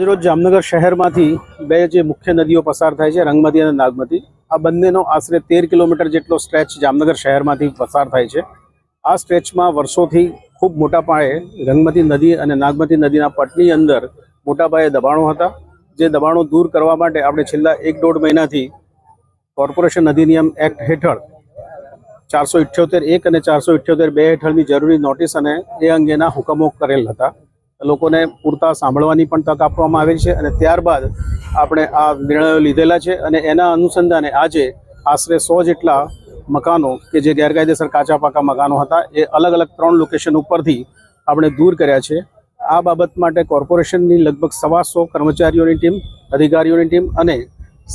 આજરોજ જામનગર શહેરમાંથી બે જે મુખ્ય નદીઓ પસાર થાય છે, રંગમતી અને નાગમતી, આ બંનેનો આશરે 13 કિલોમીટર જેટલો સ્ટ્રેચ જામનગર શહેરમાંથી પસાર થાય છે. આ સ્ટ્રેચમાં વર્ષોથી ખૂબ મોટા પાયે રંગમતી નદી અને નાગમતી નદીના પટની અંદર મોટા પાયે દબાણો હતા. જે દબાણો દૂર કરવા માટે આપણે છેલ્લા 1-1.5 મહિનાથી કોર્પોરેશન અધિનિયમ એક્ટ હેઠળ 478(1) અને 478(2) હેઠળની જરૂરી નોટિસ અને એ અંગેના હુકમો કરેલ હતા. લોકોને પૂરતા સાંભળવાની પણ તક આપવામાં આવેલ છે અને ત્યારબાદ આપણે આ નિર્ણયો લીધેલા છે અને એના અનુસંધાને આજે આશરે 100 જેટલા મકાનો કે જે ગેરકાયદેસર કાચા પાકા મકાનો હતા એ અલગ અલગ 3 લોકેશન ઉપરથી આપણે દૂર કર્યા છે. આ બાબત માટે કોર્પોરેશનની લગભગ 125 કર્મચારીઓની ટીમ, અધિકારીઓની ટીમ અને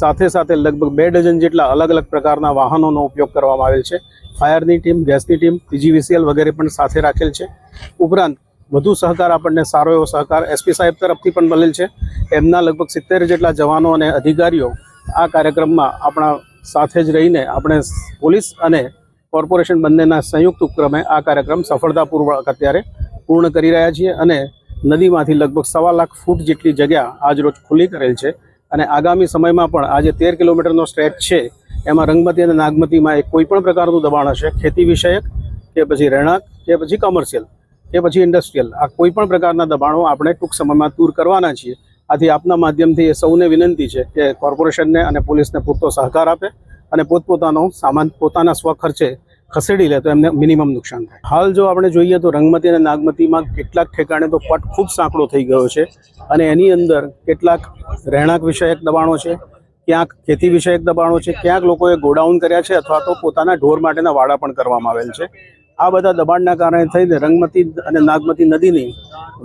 સાથે સાથે લગભગ 2 ડઝન જેટલા અલગ અલગ પ્રકારના વાહનોનો ઉપયોગ કરવામાં આવેલ છે. ફાયરની ટીમ, ગેસની ટીમ, પીજીવીસીએલ વગેરે પણ સાથે રાખેલ છે. ઉપરાંત વધુ સહકાર આપણને સારો એવો સહકાર એસપી સાહેબ તરફથી પણ મળેલ છે. એમના લગભગ 70 જેટલા જવાનો અને અધિકારીઓ આ કાર્યક્રમમાં આપણા સાથે જ રહીને આપણે પોલીસ અને કોર્પોરેશન બંનેના સંયુક્ત ઉપક્રમે આ કાર્યક્રમ સફળતાપૂર્વક અત્યારે પૂર્ણ કરી રહ્યા છીએ અને નદીમાંથી લગભગ 1.25 લાખ ફૂટ જેટલી જગ્યા આજરોજ ખુલ્લી કરેલ છે અને આગામી સમયમાં પણ આજે 13 કિલોમીટરનો સ્ટ્રેચ છે એમાં રંગમતી અને નાગમતીમાં કોઈ પણ પ્રકારનું દબાણ હશે, ખેતી વિષયક કે પછી રહેણાંક કે પછી કોમર્શિયલ કે પછી ઇન્ડસ્ટ્રીયલ, આ કોઈ પણ પ્રકારના દબાણો આપણે ટૂંક સમયમાં દૂર કરવાના છીએ. આથી આપના માધ્યમથી એ સૌને વિનંતી છે કે કોર્પોરેશનને અને પોલીસને પૂરતો સહકાર આપે અને પોતપોતાનો સામાન પોતાના સ્વખર્ચે ખસેડી લે તો એમને મિનિમમ નુકસાન થાય. હાલ જો આપણે જોઈએ તો રંગમતી અને નાગમતીમાં કેટલાક ઠેકાણે તો પટ ખૂબ સાંકડો થઈ ગયો છે અને એની અંદર કેટલાક રહેણાંક વિષયક દબાણો છે, ક્યાંક ખેતી વિષયક દબાણો છે, ક્યાંક લોકોએ ગોડાઉન કર્યા છે અથવા તો પોતાના ઢોર માટેના વાડા પણ કરવામાં આવેલ છે. આ બધા દબાણના કારણે થઈને રંગમતી અને નાગમતી નદીની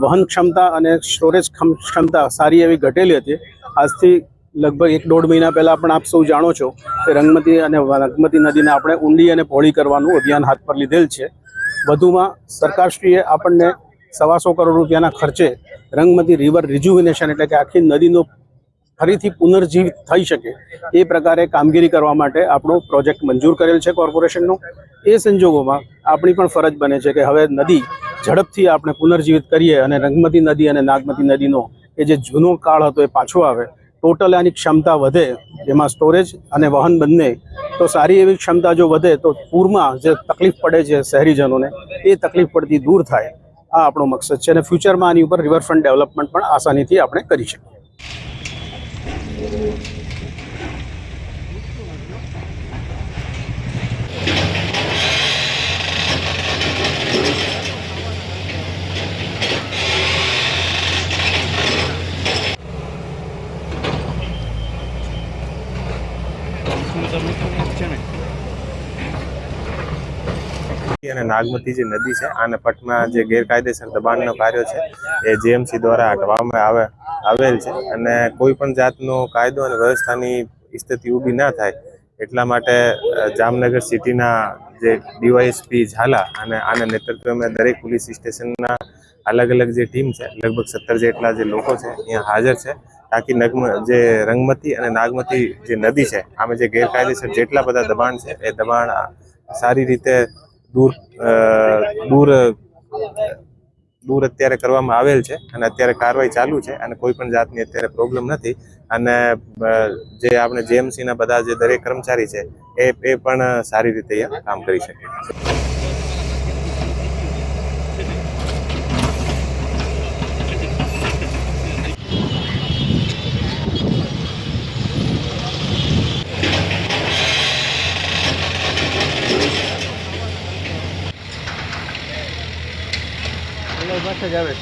વહન ક્ષમતા અને સ્ટોરેજ ક્ષમતા સારી એવી ઘટેલી હતી. આજથી લગભગ 1-1.5 મહિના પહેલાં પણ આપ સૌ જાણો છો કે રંગમતી અને નાગમતી નદીને આપણે ઊંડી અને પહોળી કરવાનું અભિયાન હાથ પર લીધેલ છે. વધુમાં સરકારશ્રીએ આપણને 125 કરોડ રૂપિયાના ખર્ચે રંગમતી રિવર રિજુવિનેશન એટલે કે આખી નદીનો ફરીથી પુનર્જીવિત થઈ શકે એ પ્રકારે કામગીરી કરવા માટે આપણો પ્રોજેક્ટ મંજૂર કરેલ છે કોર્પોરેશનનો. એ સંજોગોમાં આપણી પણ ફરજ બને છે કે હવે નદી ઝડપથી આપણે પુનર્જીવિત કરીએ અને રંગમતી નદી અને નાગમતી નદીનો એ જે જૂનો કાળ હતો એ પાછો આવે, ટોટલ આની ક્ષમતા વધે, જેમાં સ્ટોરેજ અને વહન બંને. તો સારી એવી ક્ષમતા જો વધે તો પૂરમાં જે તકલીફ પડે છે શહેરીજનોને એ તકલીફ પડતી દૂર થાય, આ આપણો મકસદ છે અને ફ્યુચરમાં આની ઉપર રિવરફ્રન્ટ ડેવલપમેન્ટ પણ આસાનીથી આપણે કરી શકીએ. અને નાગમતી જે નદી છે આને પટમાં જે ગેરકાયદેસર દબાણનો કાર્ય છે એ જીએમસી દ્વારા હટવામાં આવેલ છે અને કોઈ પણ જાતનો કાયદો અને વ્યવસ્થાની સ્થિતિ ઊભી ના થાય એટલા માટે જામનગર સિટીના જે ડીવાયએસપી ઝાલા અને આના નેતૃત્વમાં દરેક પોલીસ સ્ટેશનના અલગ અલગ જે ટીમ છે, લગભગ 17 જેટલા જે લોકો છે અહીંયા હાજર છે, તાકી જે રંગમતી અને નાગમતી જે નદી છે આમાં જે ગેરકાયદેસર જેટલા બધા દબાણ છે એ દબાણ સારી રીતે દૂર અત્યારે કરવામાં આવેલ છે અને અત્યારે કાર્યવાહી ચાલુ છે અને કોઈ પણ જાતની અત્યારે પ્રોબ્લેમ નથી. અને જે આપણે જીએમસીના બધા જે દરેક કર્મચારી છે એ પણ સારી રીતે અહીંયા કામ કરી શકે છે. જ આવે